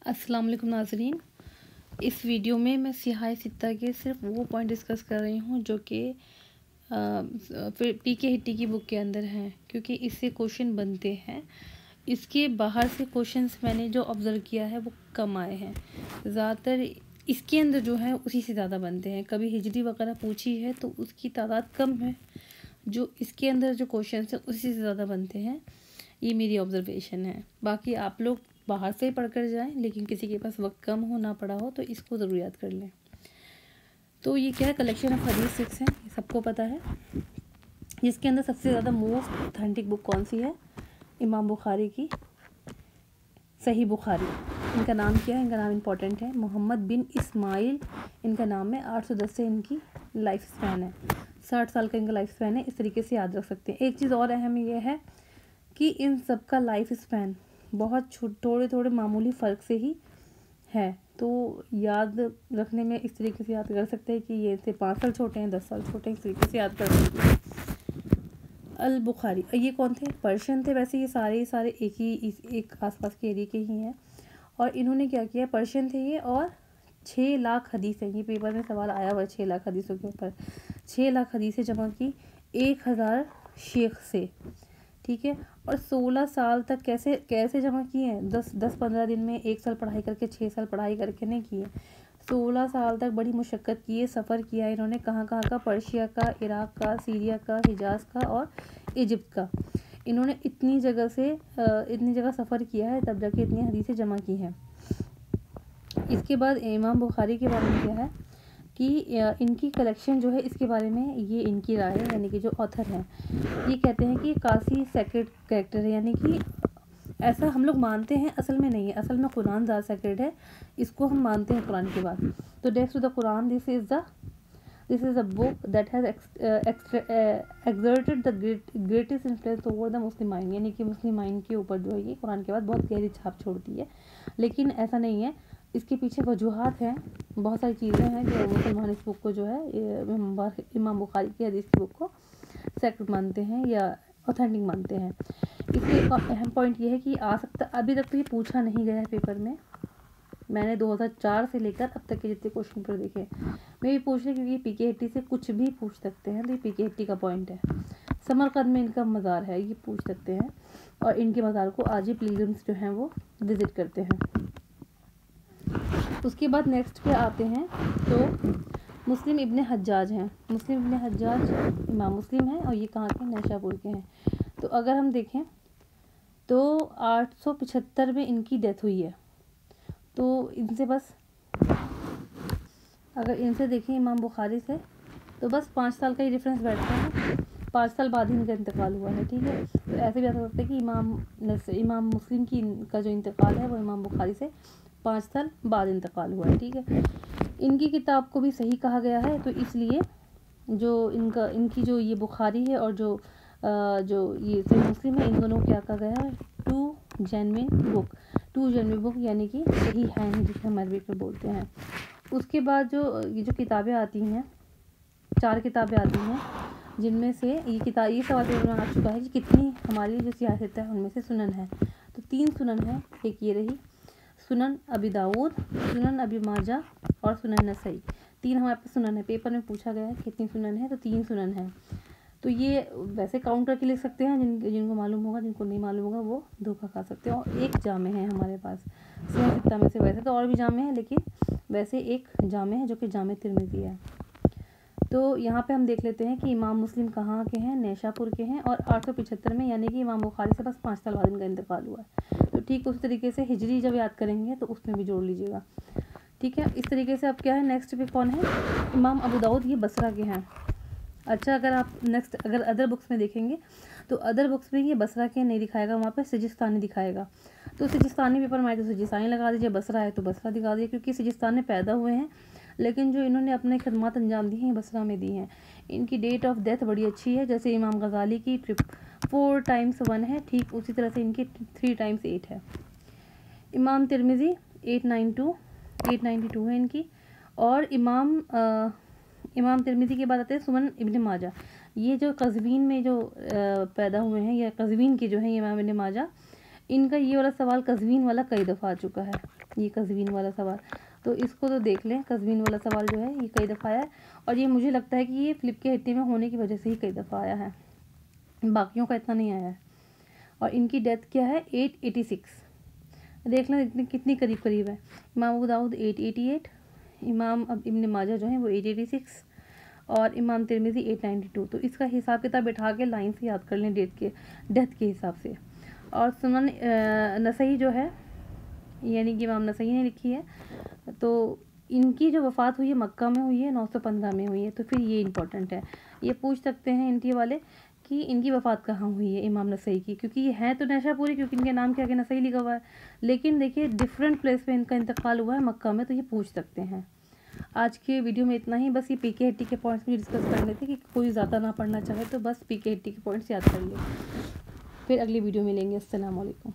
अस्सलाम वालेकुम नाज़रीन। इस वीडियो में मैं सिहाह सित्ता के सिर्फ वो पॉइंट डिस्कस कर रही हूँ जो कि फिर पीके हिट्टी की बुक के अंदर हैं, क्योंकि इससे क्वेश्चन बनते हैं। इसके बाहर से क्वेश्चंस मैंने जो ऑब्ज़र्व किया है वो कम आए हैं। ज़्यादातर इसके अंदर जो है उसी से ज़्यादा बनते हैं। कभी हिजरी वगैरह पूछी है तो उसकी तादाद कम है, जो इसके अंदर जो क्वेश्चंस हैं उसी से ज़्यादा बनते हैं। ये मेरी ऑब्ज़र्वेशन है। बाकी आप लोग बाहर से ही पढ़ कर जाएँ, लेकिन किसी के पास वक्त कम हो, ना पढ़ा हो, तो इसको ज़रूर याद कर लें। तो ये क्या है, कलेक्शन ऑफ हदीस 6 है, ये सबको पता है। जिसके अंदर सबसे ज़्यादा मोस्ट ऑथेंटिक बुक कौन सी है? इमाम बुखारी की सही बुखारी। इनका नाम क्या है? इनका नाम इंपॉर्टेंट है, मोहम्मद बिन इस्माइल इनका नाम है। 810 से इनकी लाइफ स्पैन है, 60 साल का इनका लाइफ स्पैन है। इस तरीके से याद रख सकते हैं। एक चीज़ और अहम ये है कि इन सब का लाइफ स्पैन बहुत थोड़े थोड़े मामूली फ़र्क से ही है, तो याद रखने में इस तरीके से याद कर सकते हैं कि ये से 5 साल छोटे हैं, 10 साल छोटे हैं, इस तरीके से याद कर सकते हैं। अल बुखारी, ये कौन थे? पर्शियन थे। वैसे ये सारे एक आसपास के एरिया के ही हैं। और इन्होंने क्या किया, पर्शियन थे ये, और 6 लाख हदीस है। ये पेपर में सवाल आया हुआ है 6 लाख हदीसों के ऊपर। 6 लाख हदीसें जमा की 1000 शेख से, ठीक है। और 16 साल तक कैसे जमा किए हैं? 10-15 दिन में, 1 साल पढ़ाई करके, 6 साल पढ़ाई करके नहीं किए। 16 साल तक बड़ी मुशक्क़त की है, सफ़र किया इन्होंने। कहाँ कहाँ का? पर्शिया का, इराक़ का, सीरिया का, हिजाज़ का और इजिप्ट का। इन्होंने इतनी जगह सफ़र किया है, तब जाके इतनी हदीसें जमा की हैं। इसके बाद इमाम बुखारी के बारे में क्या है कि इनकी कलेक्शन जो है, इसके बारे में ये इनकी राय है, यानी कि जो ऑथर हैं ये कहते हैं कि कासी सेक्रेड कैरेक्टर है, यानी कि ऐसा हम लोग मानते हैं, असल में नहीं है। असल में कुरान ज़्यादा सेक्रेड है, इसको हम मानते हैं कुरान के बाद। तो next to the Quran, this is a book that has exerted the greatest influence over the Muslim mind, यानी कि मुस्लिम माइंड के ऊपर जो है ये कुरान के बाद बहुत गहरी छाप छोड़ती है। लेकिन ऐसा नहीं है, इसके पीछे वजूहात हैं, बहुत सारी चीज़ें हैं जो मुसलमान इस बुक को जो है इमाम बुखारी की हदीस की बुक को सेक्रेड मानते हैं या ऑथेंटिक मानते हैं। इसके एक अहम पॉइंट ये है कि आ सकता, अभी तक तो ये पूछा नहीं गया है पेपर में। मैंने 2004 से लेकर अब तक के जितने क्वेश्चन पेपर देखे, मैं भी पूछ रही, क्योंकि पीके हिट्टी से कुछ भी पूछ सकते हैं। तो ये पीके हिट्टी का पॉइंट है। समरकंद में इनका मज़ार है, ये पूछ सकते हैं, और इनके मज़ार को आज ही पिलग्रिम्स जो हैं वो विज़िट करते हैं। उसके बाद नेक्स्ट पे आते हैं तो मुस्लिम इब्ने हज्जाज हैं। मुस्लिम इब्ने हज्जाज इमाम मुस्लिम हैं, और ये कहाँ के? नैशापुर के हैं। तो अगर हम देखें तो 875 में इनकी डेथ हुई है। तो इनसे बस, अगर इनसे देखें इमाम बुखारी से, तो बस 5 साल का ही डिफरेंस बैठता है। 5 साल बाद ही इनका इंतकाल हुआ है, ठीक है। तो ऐसे भी ऐसा सकता है कि इमाम मुस्लिम की का जो इंतकाल है वो इमाम बुखारी से 5 साल बाद इंतकाल हुआ है, ठीक है। इनकी किताब को भी सही कहा गया है, तो इसलिए जो इनकी जो ये बुखारी है और जो ये सही मुस्लिम है, इन दोनों को क्या कहा गया है? टू जेन्युइन बुक, यानी कि सही है, जिसे हम अरबी में बोलते हैं। उसके बाद ये जो किताबें आती हैं, 4 किताबें आती हैं, जिनमें से ये सवाल पेपर में आ चुका है कि कितनी हमारी जो सियासत है उनमें से सुनन है। तो 3 सुनन है। एक ये रही सुनन अबी दाऊद, सुनन अबी माजा और सुनन नसई। 3 हमारे पास सुनन है। पेपर में पूछा गया है कितनी सुनन है, तो 3 सुनन है। तो ये वैसे काउंट करके लिख सकते हैं, जिनको मालूम होगा, जिनको नहीं मालूम होगा वो धोखा खा सकते हैं। और एक जामे है हमारे पास सियासत में से। वैसे तो और भी जामे हैं, लेकिन वैसे एक जामे है जो कि जामे तिरमिज़ी है। तो यहाँ पे हम देख लेते हैं कि इमाम मुस्लिम कहाँ के हैं? नैशापुर के हैं, और 875 में, यानी कि इमाम बुखारी से बस 5 साल बाद इनका इंतकाल हुआ है। तो ठीक उस तरीके से हिजरी जब याद करेंगे तो उसमें भी जोड़ लीजिएगा, ठीक है। इस तरीके से अब क्या है, नेक्स्ट पे कौन है? इमाम अबू दाऊद, ये बसरा के हैं। अच्छा, अगर अदर बुक्स में देखेंगे तो अदर बुक्स में ये बसरा के नहीं दिखाएगा, वहाँ पे सिजिस्तानी दिखाएगा। तो सिजिस्तानी पेपर में आए तो सिजिस्तानी लगा दीजिए, बसरा है तो बसरा दिखा दीजिए, क्योंकि सिजिस्तान में पैदा हुए हैं, लेकिन जो इन्होंने अपने खदमात अंजाम दी हैं बसरा में दी हैं। इनकी डेट ऑफ डेथ बड़ी अच्छी है, जैसे इमाम गज़ाली की 4 टाइम्स 1 है, ठीक उसी तरह से इनकी 3 टाइम्स 8 है। इमाम तिरमिज़ी 892 है इनकी। और इमाम तिरमिज़ी के बाद आते हैं सुनन इब्न माजा। ये जो कज़वीन में जो पैदा हुए हैं, या कज़वीन के जो हैं इमाम इब्न माजा, इनका ये वाला सवाल कज़वीन वाला कई दफ़ा आ चुका है, ये कज़वीन वाला सवाल, तो इसको तो देख लें। कज़वीन वाला सवाल जो है ये कई दफ़ा आया है, और ये मुझे लगता है कि ये फ़्लिप के हिट्टी में होने की वजह से ही कई दफ़ा आया है, बाकियों का इतना नहीं आया है। और इनकी डेथ क्या है 886, देख लें इतनी कितनी करीब करीब है। इमाम अबू दाऊद 888, इमाम अब इब्न माजा जो है वो 886 और इमाम तिरमिज़ी 892। तो इसका हिसाब किताब बैठा के लाइन से याद कर लें डेथ के हिसाब से। और सुनन नसई जो है, यानी कि इमाम नसई ने लिखी है, तो इनकी जो वफ़ात हुई है मक्का में हुई है, 915 में हुई है। तो फिर ये इंपॉर्टेंट है, ये पूछ सकते हैं इनके वाले कि इनकी वफ़ात कहाँ हुई है इमाम नसई की, क्योंकि ये है तो नैशापुरी, क्योंकि इनके नाम के आगे नसई लिखा हुआ है, लेकिन देखिए डिफरेंट प्लेस पे इनका इंतकाल हुआ है मक्का में, तो ये पूछ सकते हैं। आज के वीडियो में इतना ही, बस ये पीके के पॉइंट्स भी डिस्कस कर लेते कि कोई ज़्यादा ना पढ़ना चाहे तो बस पीके के पॉइंट्स याद कर ले। फिर अगली वीडियो में मिलेंगे। अस्सलाम वालेकुम।